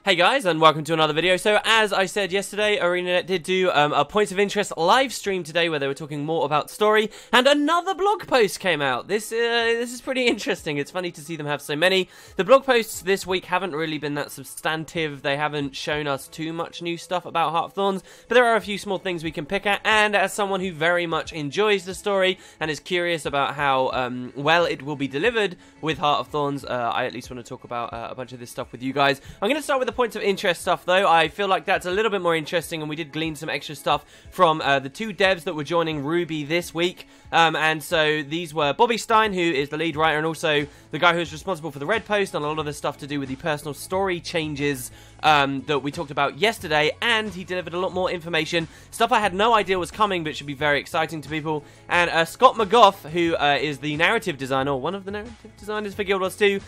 Hey guys, and welcome to another video. So, as I said yesterday, ArenaNet did do a Points of Interest live stream today where they were talking more about story, and another blog post came out. This is pretty interesting. It's funny to see them have so many. The blog posts this week haven't really been that substantive. They haven't shown us too much new stuff about Heart of Thorns, but there are a few small things we can pick at, and as someone who very much enjoys the story and is curious about how well it will be delivered with Heart of Thorns, I at least want to talk about a bunch of this stuff with you guys. I'm going to start with the Points of Interest stuff, though. I feel like that's a little bit more interesting, and we did glean some extra stuff from the two devs that were joining Ruby this week. And so these were Bobby Stein, who is the lead writer, and also the guy who's responsible for the Red Post and a lot of the stuff to do with the personal story changes that we talked about yesterday, and he delivered a lot more information, stuff I had no idea was coming, but should be very exciting to people. And Scott McGough, who is the narrative designer, or one of the narrative designers for Guild Wars 2,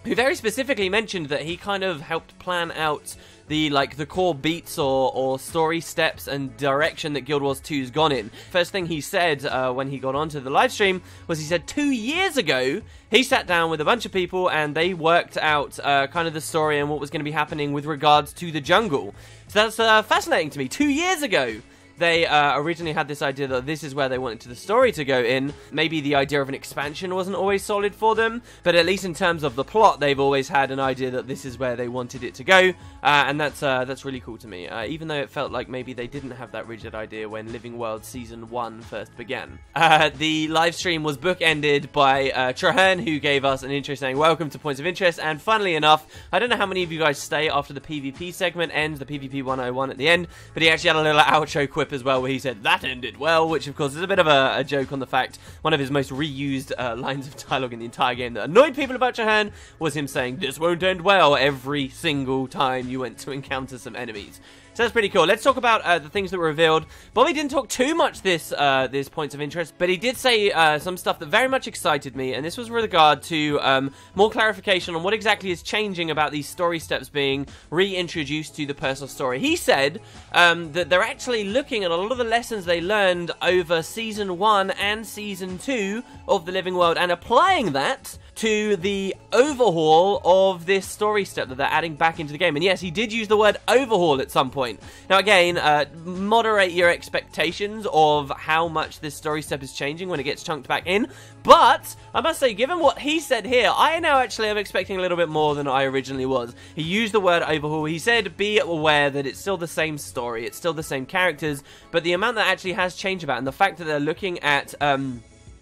who very specifically mentioned that he kind of helped plan out the core beats or story steps and direction that Guild Wars 2's gone in. First thing he said when he got onto the live stream was he said 2 years ago he sat down with a bunch of people and they worked out kind of the story and what was going to be happening with regards to the jungle. So that's fascinating to me. 2 years ago they originally had this idea that this is where they wanted the story to go in. Maybe the idea of an expansion wasn't always solid for them, but at least in terms of the plot, they've always had an idea that this is where they wanted it to go, and that's really cool to me, even though it felt like maybe they didn't have that rigid idea when Living World Season 1 first began. The live stream was bookended by Zhaitan, who gave us an intro saying, "Welcome to Points of Interest," and funnily enough, I don't know how many of you guys stay after the PvP segment ends, the PvP 101 at the end, but he actually had a little outro quip as well where he said that ended well, which of course is a bit of a joke on the fact one of his most reused lines of dialogue in the entire game that annoyed people about Zhaitan was him saying this won't end well every single time you went to encounter some enemies. So that's pretty cool. Let's talk about the things that were revealed. Bobby didn't talk too much this Points of Interest, but he did say some stuff that very much excited me, and this was with regard to more clarification on what exactly is changing about these story steps being reintroduced to the personal story. He said that they're actually looking at a lot of the lessons they learned over Season 1 and Season 2 of The Living World and applying that to the overhaul of this story step that they're adding back into the game. And yes, he did use the word overhaul at some point. Now again, moderate your expectations of how much this story step is changing when it gets chunked back in, but I must say, given what he said here, I now actually am expecting a little bit more than I originally was. He used the word overhaul. He said be aware that it's still the same story, it's still the same characters, but the amount that actually has changed about it, and the fact that they're looking at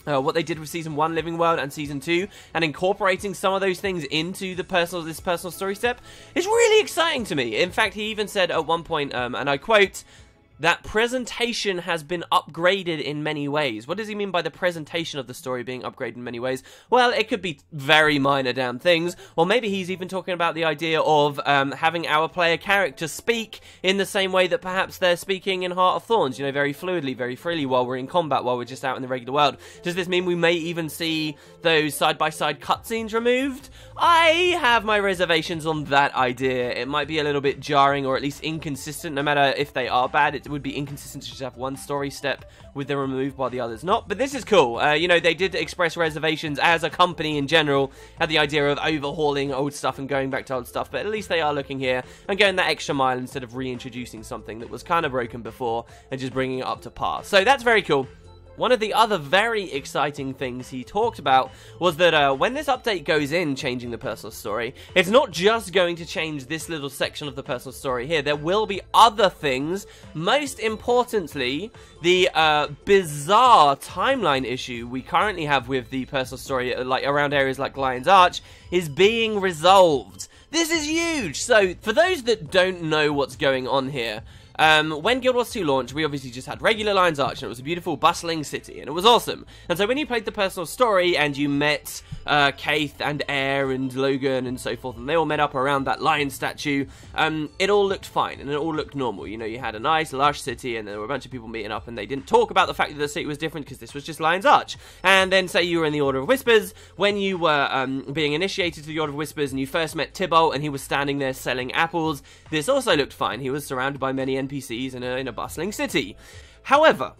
what they did with Season 1 Living World and Season 2 and incorporating some of those things into this personal story step is really exciting to me. In fact, he even said at one point, and I quote, that presentation has been upgraded in many ways. What does he mean by the presentation of the story being upgraded in many ways? Well, it could be very minor damn things, or maybe he's even talking about the idea of having our player character speak in the same way that perhaps they're speaking in Heart of Thorns, you know, very fluidly, very freely while we're in combat, while we're just out in the regular world. Does this mean we may even see those side-by-side cutscenes removed? I have my reservations on that idea. It might be a little bit jarring, or at least inconsistent. No matter if they are bad, it would be inconsistent to just have one story step with them removed while the others not. But this is cool. You know, they did express reservations as a company in general at the idea of overhauling old stuff and going back to old stuff, but at least they are looking here and going that extra mile instead of reintroducing something that was kind of broken before and just bringing it up to par. So that's very cool. One of the other very exciting things he talked about was that when this update goes in, changing the personal story, it's not just going to change this little section of the personal story here. There will be other things. Most importantly, the bizarre timeline issue we currently have with the personal story, like around areas like Lion's Arch, is being resolved. This is huge! So, for those that don't know what's going on here, when Guild Wars 2 launched, we obviously just had regular Lion's Arch, and it was a beautiful, bustling city, and it was awesome. And so when you played the personal story, and you met Keith and Air and Logan and so forth, and they all met up around that lion statue, it all looked fine, and it all looked normal. You know, you had a nice, lush city, and there were a bunch of people meeting up, and they didn't talk about the fact that the city was different, because this was just Lion's Arch. And then, say you were in the Order of Whispers, when you were being initiated to the Order of Whispers, and you first met Tybalt, and he was standing there selling apples, this also looked fine. He was surrounded by many NPCs in a bustling city. However,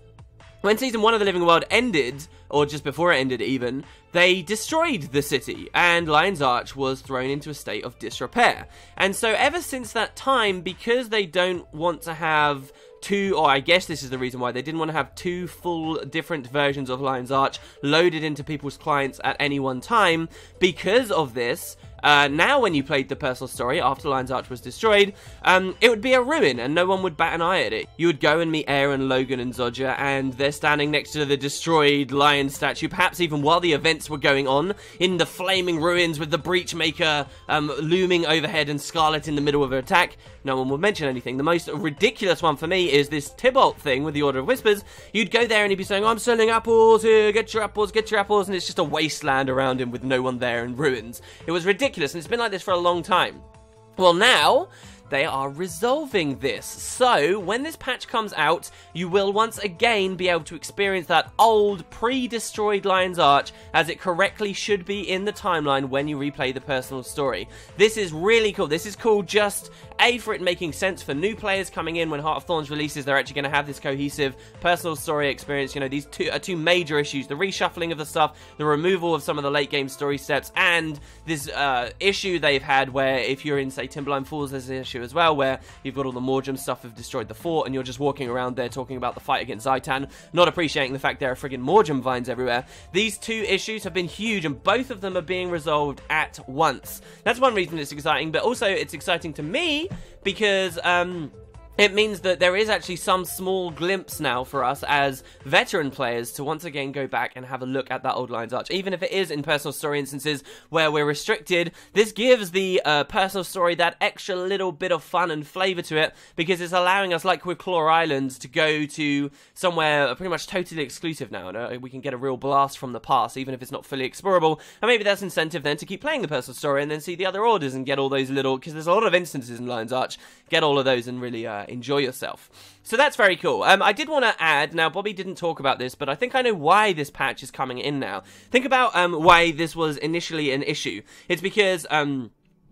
when Season 1 of The Living World ended, or just before it ended even, they destroyed the city, and Lion's Arch was thrown into a state of disrepair. And so ever since that time, because they don't want to have two, or I guess this is the reason why, they didn't want to have two full different versions of Lion's Arch loaded into people's clients at any one time, because of this, now when you played the personal story after Lion's Arch was destroyed, it would be a ruin and no one would bat an eye at it. You would go and meet Aaron, Logan and Zodja, and they're standing next to the destroyed lion statue, perhaps even while the events were going on, in the flaming ruins with the Breachmaker looming overhead and Scarlet in the middle of her attack. No one would mention anything. The most ridiculous one for me is this Tybalt thing with the Order of Whispers. You'd go there and he'd be saying, I'm selling apples here, get your apples, and it's just a wasteland around him with no one there and ruins. It was ridiculous, and it's been like this for a long time. Well, now they are resolving this. So, when this patch comes out, you will once again be able to experience that old, pre-destroyed Lion's Arch as it correctly should be in the timeline when you replay the personal story. This is really cool. This is cool just, A, for it making sense for new players coming in when Heart of Thorns releases. They're actually going to have this cohesive personal story experience. You know, these two major issues, the reshuffling of the stuff, the removal of some of the late game story steps, and this issue they've had where if you're in, say, Timberline Falls, there's an issue as well, where you've got all the Morgem stuff have destroyed the fort, and you're just walking around there talking about the fight against Zhaitan, not appreciating the fact there are friggin' Morgem vines everywhere. These two issues have been huge, and both of them are being resolved at once. That's one reason it's exciting, but also it's exciting to me because, it means that there is actually some small glimpse now for us as veteran players to once again go back and have a look at that old Lion's Arch. Even if it is in personal story instances where we're restricted, this gives the personal story that extra little bit of fun and flavour to it, because it's allowing us, like with Claw Islands, to go to somewhere pretty much totally exclusive now. And we can get a real blast from the past, even if it's not fully explorable. And maybe that's incentive then to keep playing the personal story and then see the other orders and get all those little, because there's a lot of instances in Lion's Arch, get all of those and really enjoy yourself. So that's very cool. I did want to add, now Bobby didn't talk about this, but I think I know why this patch is coming in now. Think about why this was initially an issue. It's because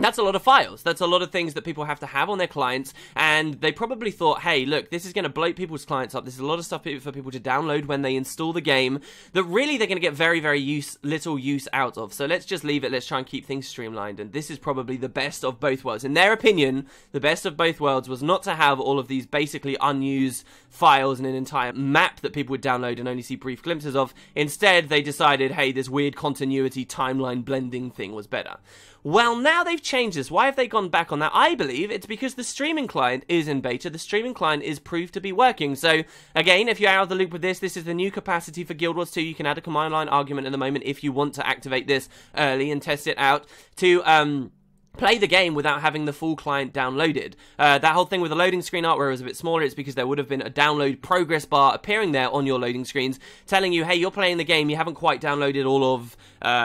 that's a lot of files. That's a lot of things that people have to have on their clients, and they probably thought, hey, look, this is going to bloat people's clients up. This is a lot of stuff for people to download when they install the game that really they're going to get very, very little use out of. So let's just leave it. Let's try and keep things streamlined, and this is probably the best of both worlds. In their opinion, the best of both worlds was not to have all of these basically unused files and an entire map that people would download and only see brief glimpses of. Instead, they decided, hey, this weird continuity timeline blending thing was better. Well, now they've changed this. Why have they gone back on that? I believe it's because the streaming client is in beta. The streaming client is proved to be working. So, again, if you're out of the loop with this, this is the new capacity for Guild Wars 2. You can add a command line argument at the moment if you want to activate this early and test it out to play the game without having the full client downloaded. That whole thing with the loading screen art where it was a bit smaller, it's because there would have been a download progress bar appearing there on your loading screens telling you, hey, you're playing the game, you haven't quite downloaded all of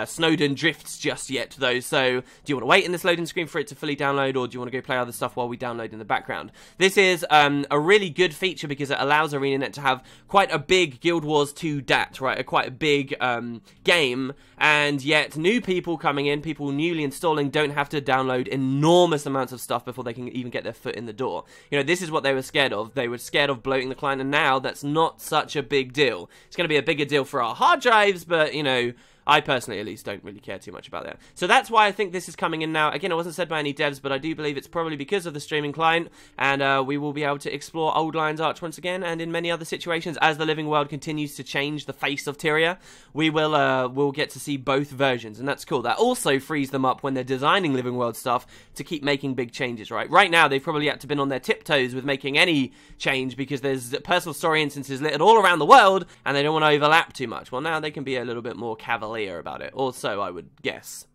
Snowden Drifts just yet, though, so do you want to wait in this loading screen for it to fully download, or do you want to go play other stuff while we download in the background? This is a really good feature because it allows ArenaNet to have quite a big Guild Wars 2 DAT, right? Quite a big game, and yet new people coming in, people newly installing, don't have to download enormous amounts of stuff before they can even get their foot in the door. You know, this is what they were scared of. They were scared of bloating the client, and now that's not such a big deal. It's going to be a bigger deal for our hard drives, but, you know, I personally, at least, don't really care too much about that. So that's why I think this is coming in now. Again, it wasn't said by any devs, but I do believe it's probably because of the streaming client, and we will be able to explore old Lion's Arch once again, and in many other situations, as the living world continues to change the face of Tyria, we will we'll get to see both versions, and that's cool. That also frees them up when they're designing living world stuff to keep making big changes, right? Right now, they've probably had to been on their tiptoes with making any change because there's personal story instances littered all around the world, and they don't want to overlap too much. Well, now they can be a little bit more cavalier about it, or so I would guess.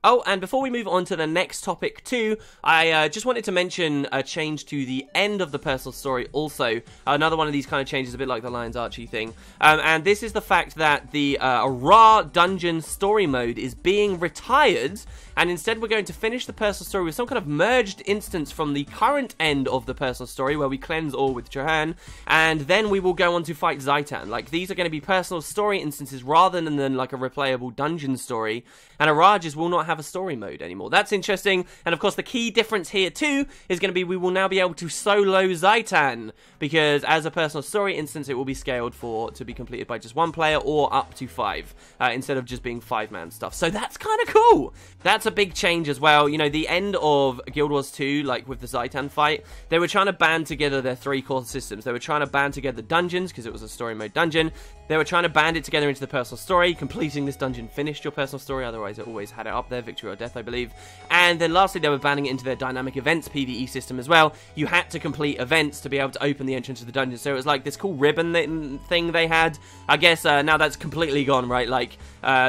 Oh, and before we move on to the next topic too, I just wanted to mention a change to the end of the personal story also. Another one of these kind of changes, a bit like the Lion's Archie thing. And this is the fact that the raw dungeon story mode is being retired, and instead we're going to finish the personal story with some kind of merged instance from the current end of the personal story, where we cleanse all with Churhan, and then we will go on to fight Zhaitan. Like, these are going to be personal story instances rather than like a replayable dungeon story, and Arajas will not have have a story mode anymore. That's interesting, and of course the key difference here too is going to be we will now be able to solo Zhaitan, because as a personal story instance it will be scaled to be completed by just one player or up to 5, instead of just being 5-man stuff. So that's kind of cool. That's a big change as well. You know, the end of Guild Wars 2, like with the Zhaitan fight, they were trying to band together their 3 core systems. They were trying to band together dungeons, because it was a story mode dungeon. They were trying to band it together into the personal story. Completing this dungeon finished your personal story, otherwise it always had it up there, victory or death, I believe. And then lastly, they were banding it into their dynamic events PvE system as well. You had to complete events to be able to open the entrance to the dungeon. So it was like this cool ribbon thing they had. I guess now that's completely gone, right? Like,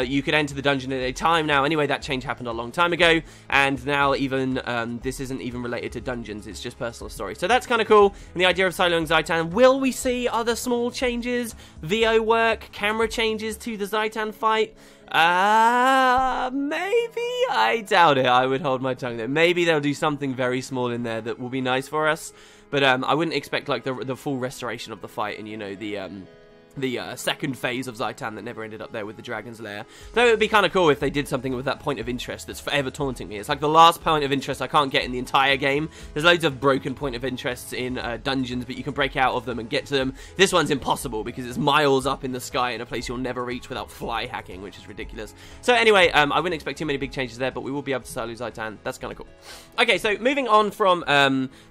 you could enter the dungeon at a time now. Anyway, that change happened a long time ago, and now even this isn't even related to dungeons, it's just personal story. So that's kind of cool. And the idea of soloing Zhaitan, will we see other small changes? VO work, camera changes to the Zhaitan fight? Maybe? I doubt it. I would hold my tongue there. Maybe they'll do something very small in there that will be nice for us, but I wouldn't expect like the full restoration of the fight and, you know, the second phase of Zhaitan that never ended up there with the Dragon's Lair. Though it would be kind of cool if they did something with that point of interest that's forever taunting me. It's like the last point of interest I can't get in the entire game. There's loads of broken point of interests in dungeons, but you can break out of them and get to them. This one's impossible because it's miles up in the sky in a place you'll never reach without fly hacking, which is ridiculous. So anyway, I wouldn't expect too many big changes there, but we will be able to solo Zhaitan. That's kind of cool. Okay, so moving on from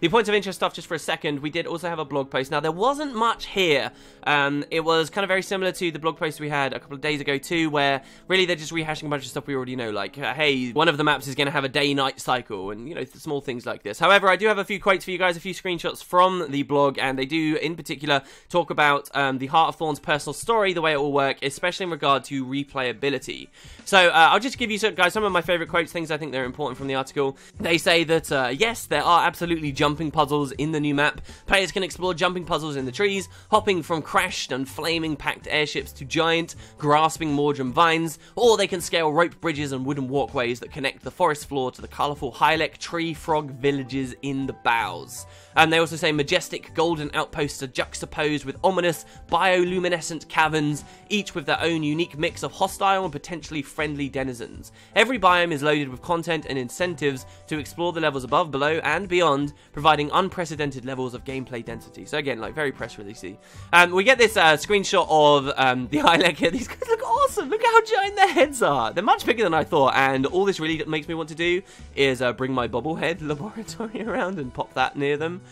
the points of interest stuff just for a second, we did also have a blog post. Now, there wasn't much here. It was kind of very similar to the blog post we had a couple of days ago too, where really they're just rehashing a bunch of stuff we already know, like, hey, one of the maps is going to have a day-night cycle, and, you know, small things like this. However, I do have a few quotes for you guys, a few screenshots from the blog, and they do, in particular, talk about the Heart of Thorn's personal story, the way it will work, especially in regard to replayability. So, I'll just give you, guys, some of my favourite quotes, things I think they're important from the article. They say that, yes, there are absolutely jumping puzzles in the new map. Players can explore jumping puzzles in the trees, hopping from crashed and flaming packed airships to giant, grasping Mordrum vines, or they can scale rope bridges and wooden walkways that connect the forest floor to the colourful Hylek tree frog villages in the boughs. And they also say majestic golden outposts are juxtaposed with ominous bioluminescent caverns, each with their own unique mix of hostile and potentially friendly denizens. Every biome is loaded with content and incentives to explore the levels above, below, and beyond, providing unprecedented levels of gameplay density. So again, like, very press releasey. We get this screenshot of the Hylek here. These guys look awesome. Look how giant their heads are. They're much bigger than I thought, and all this really makes me want to do is bring my bobblehead laboratory around and pop that near them.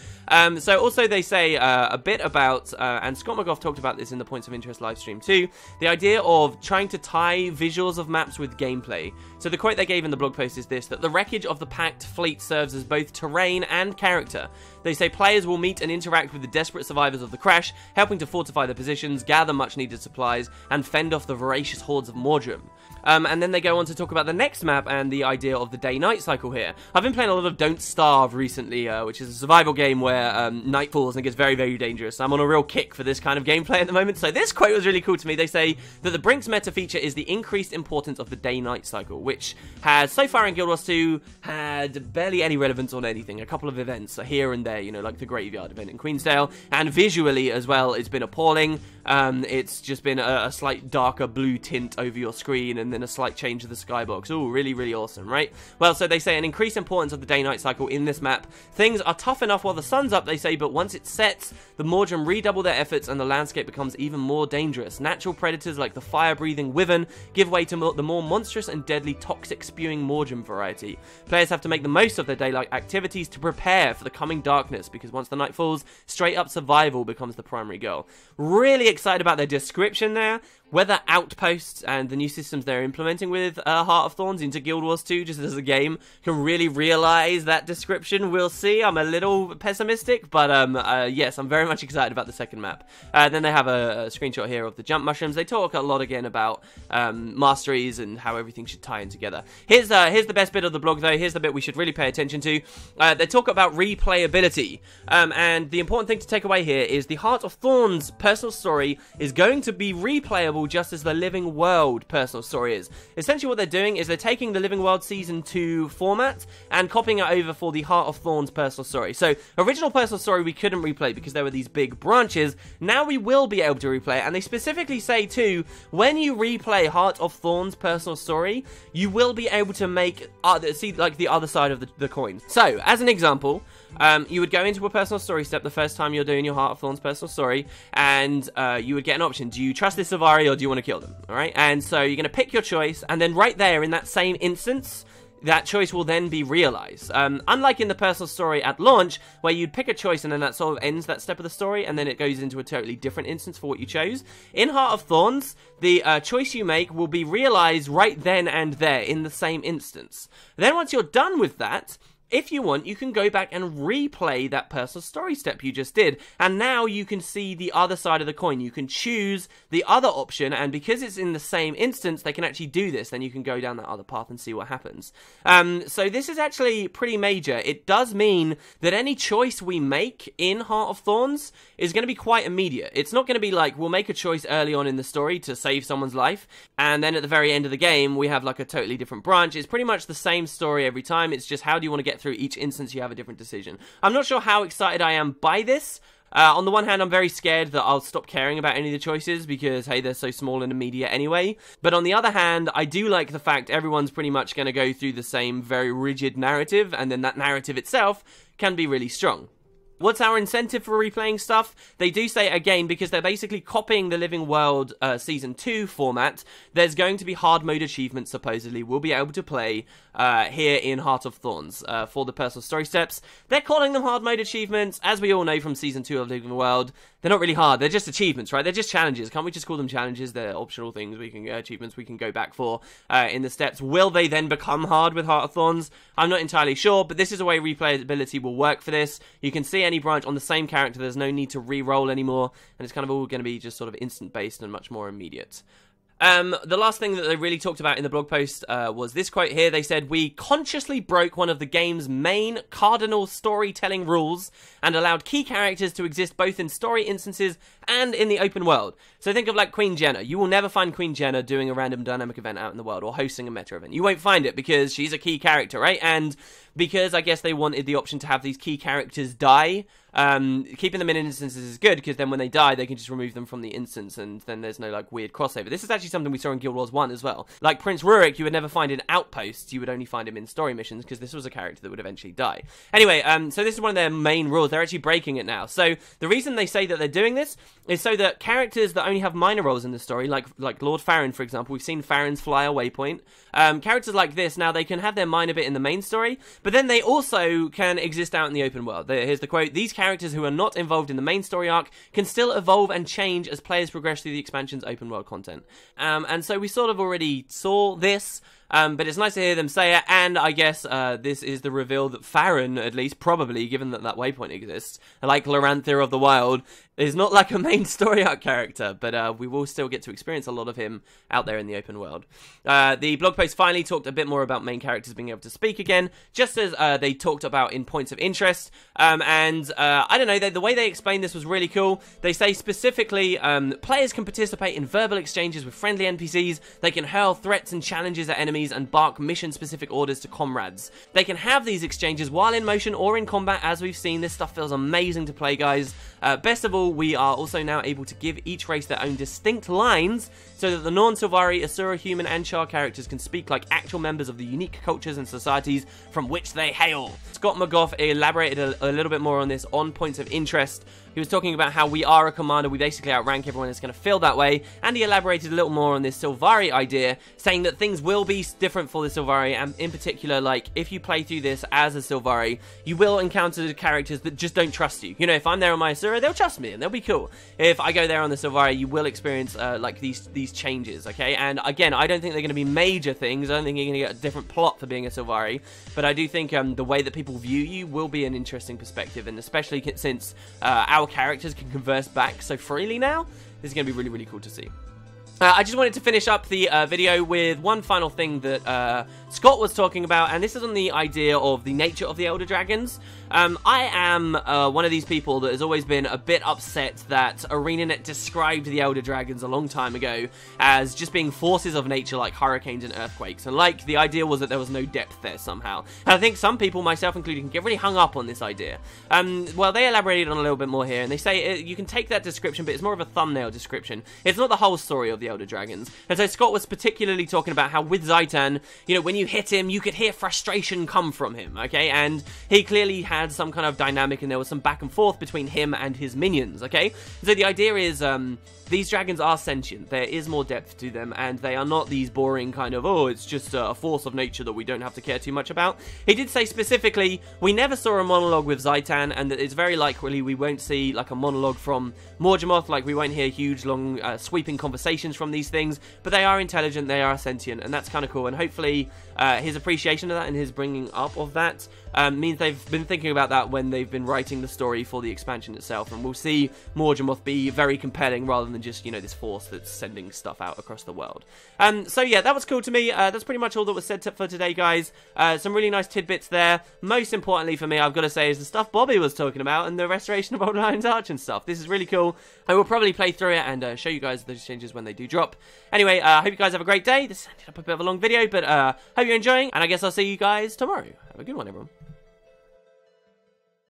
So also they say a bit about, and Scott McGough talked about this in the Points of Interest livestream too, the idea of trying to tie visuals of maps with gameplay. So the quote they gave in the blog post is this, that the wreckage of the packed fleet serves as both terrain and character. They say players will meet and interact with the desperate survivors of the crash, helping to fortify their positions, gather much needed supplies, and fend off the voracious hordes of Mordrum. And then they go on to talk about the next map and the idea of the day-night cycle here. I've been playing a lot of Don't Starve recently, which is a survival game where night falls and it gets very, very dangerous. I'm on a real kick for this kind of gameplay at the moment, so this quote was really cool to me. They say that the Brinks meta feature is the increased importance of the day-night cycle, which has, so far in Guild Wars 2, had barely any relevance on anything. A couple of events here and there, you know, like the Graveyard event in Queensdale, and visually as well, it's been appalling. It's just been a slight darker blue tint over your screen, and then a slight change of the skybox. Ooh, really, really awesome, right? Well, so they say an increased importance of the day-night cycle in this map. Things are tough enough while the sun's up, they say, but once it sets, the Mordrum redouble their efforts and the landscape becomes even more dangerous. Natural predators like the fire-breathing Wyvern give way to the more monstrous and deadly toxic-spewing Mordrum variety. Players have to make the most of their daylight activities to prepare for the coming darkness, because once the night falls, straight-up survival becomes the primary goal. Really excited about their description there. Whether Outposts and the new systems they're implementing with Heart of Thorns into Guild Wars 2, just as a game, can really realize that description, we'll see. I'm a little pessimistic, but yes, I'm very much excited about the second map. Then they have a screenshot here of the jump mushrooms. They talk a lot again about masteries and how everything should tie in together. Here's the best bit of the blog, though. Here's the bit we should really pay attention to. They talk about replayability, and the important thing to take away here is the Heart of Thorns personal story story is going to be replayable just as the Living World personal story is. Essentially what they're doing is they're taking the Living World Season 2 format and copying it over for the Heart of Thorns personal story. So, original personal story we couldn't replay because there were these big branches. Now we will be able to replay it, and they specifically say too, when you replay Heart of Thorns personal story, you will be able to make, see like the other side of the coin. So, as an example, you would go into a personal story step the first time you're doing your Heart of Thorns personal story, and you would get an option. Do you trust this Sylvari or do you want to kill them? Alright, and so you're going to pick your choice, and then right there in that same instance, that choice will then be realized. Unlike in the personal story at launch, where you'd pick a choice and then that sort of ends that step of the story, and then it goes into a totally different instance for what you chose. In Heart of Thorns, the choice you make will be realized right then and there in the same instance. Then once you're done with that, if you want, you can go back and replay that personal story step you just did, and now you can see the other side of the coin. You can choose the other option, and because it's in the same instance, they can actually do this. Then you can go down that other path and see what happens. So this is actually pretty major. It does mean that any choice we make in Heart of Thorns is going to be quite immediate. It's not going to be like, we'll make a choice early on in the story to save someone's life, and then at the very end of the game, we have like a totally different branch. It's pretty much the same story every time. It's just how do you want to get through each instance. You have a different decision. I'm not sure how excited I am by this. On the one hand, I'm very scared that I'll stop caring about any of the choices because, hey, they're so small and immediate anyway. But on the other hand, I do like the fact everyone's pretty much going to go through the same very rigid narrative, and then that narrative itself can be really strong. What's our incentive for replaying stuff? They do say, again, because they're basically copying the Living World Season 2 format, there's going to be hard mode achievements, supposedly, we'll be able to play here in Heart of Thorns for the personal story steps. They're calling them hard mode achievements. As we all know from Season 2 of Living World, they're not really hard. They're just achievements, right? They're just challenges. Can't we just call them challenges? They're optional things we can achievements we can go back for in the steps. Will they then become hard with Heart of Thorns? I'm not entirely sure, but this is a way replayability will work for this. You can see any branch on the same character. There's no need to re-roll anymore, and it's kind of all going to be just sort of instant based and much more immediate. The last thing that they really talked about in the blog post was this quote here. They said, "We consciously broke one of the game's main cardinal storytelling rules and allowed key characters to exist both in story instances and in the open world." So think of like Queen Jenna. You will never find Queen Jenna doing a random dynamic event out in the world or hosting a meta event. You won't find it because she's a key character, right? And because I guess they wanted the option to have these key characters die, keeping them in instances is good because then when they die, they can just remove them from the instance and then there's no like weird crossover. This is actually something we saw in Guild Wars 1 as well. Like Prince Rurik, you would never find in outposts, you would only find him in story missions because this was a character that would eventually die. Anyway, so this is one of their main rules. They're actually breaking it now. So the reason they say that they're doing this is so that characters that only have minor roles in the story, like Lord Farron, for example, we've seen Farron's fly a waypoint. Characters like this, now they can have their minor bit in the main story, but then they also can exist out in the open world. Here's the quote: "These characters who are not involved in the main story arc can still evolve and change as players progress through the expansion's open world content." And so we sort of already saw this, but it's nice to hear them say it, and I guess this is the reveal that Farron, at least, probably, given that that waypoint exists, like Lorantha of the Wild, is not like a main story arc character, but we will still get to experience a lot of him out there in the open world. The blog post finally talked a bit more about main characters being able to speak again, just as they talked about in points of interest, and I don't know, the way they explained this was really cool. They say specifically, players can participate in verbal exchanges with friendly NPCs, they can hurl threats and challenges at enemies, and bark mission-specific orders to comrades. They can have these exchanges while in motion or in combat. As we've seen, this stuff feels amazing to play, guys. Best of all, we are also now able to give each race their own distinct lines, so that the non-Sylvari, Asura, Human, and Char characters can speak like actual members of the unique cultures and societies from which they hail. Scott McGough elaborated a little bit more on this on Points of Interest. He was talking about how we are a commander, we basically outrank everyone, it's going to feel that way, and he elaborated a little more on this Sylvari idea, saying that things will be different for the Sylvari, and in particular, like, if you play through this as a Sylvari, you will encounter characters that just don't trust you. You know, if I'm there on my Asura, they'll trust me, and they'll be cool. If I go there on the Sylvari, you will experience, like, these changes, okay? And again, I don't think they're going to be major things, I don't think you're going to get a different plot for being a Sylvari, but I do think the way that people view you will be an interesting perspective, and especially since our characters can converse back so freely now, this is going to be really, really cool to see. I just wanted to finish up the video with one final thing that Scott was talking about, and this is on the idea of the nature of the Elder Dragons. I am one of these people that has always been a bit upset that ArenaNet described the Elder Dragons a long time ago as just being forces of nature like hurricanes and earthquakes, and like the idea was that there was no depth there somehow. And I think some people, myself included, can get really hung up on this idea. Well, they elaborated on a little bit more here, and they say you can take that description, but it's more of a thumbnail description. It's not the whole story of the Elder Dragons. And so Scott was particularly talking about how with Zhaitan, you know, when you hit him, you could hear frustration come from him, okay? And he clearly had some kind of dynamic, and there was some back and forth between him and his minions, okay? So the idea is, these dragons are sentient. There is more depth to them, and they are not these boring kind of, oh, it's just a force of nature that we don't have to care too much about. He did say specifically, we never saw a monologue with Zhaitan, and that it's very likely we won't see like a monologue from Morgemoth, like we won't hear huge, long, sweeping conversations from these things, but they are intelligent, they are sentient, and that's kind of cool, and hopefully his appreciation of that and his bringing up of that means they've been thinking about that when they've been writing the story for the expansion itself, and we'll see Morgemoth be very compelling rather than just, you know, this force that's sending stuff out across the world. So yeah, that was cool to me. That's pretty much all that was said for today, guys. Some really nice tidbits there. Most importantly for me, I've got to say, is the stuff Bobby was talking about and the restoration of Old Lion's Arch and stuff. This is really cool. I will probably play through it and show you guys those changes when they do drop. Anyway, I hope you guys have a great day. This ended up a bit of a long video, but hope you're enjoying, and I guess I'll see you guys tomorrow. Have a good one, everyone.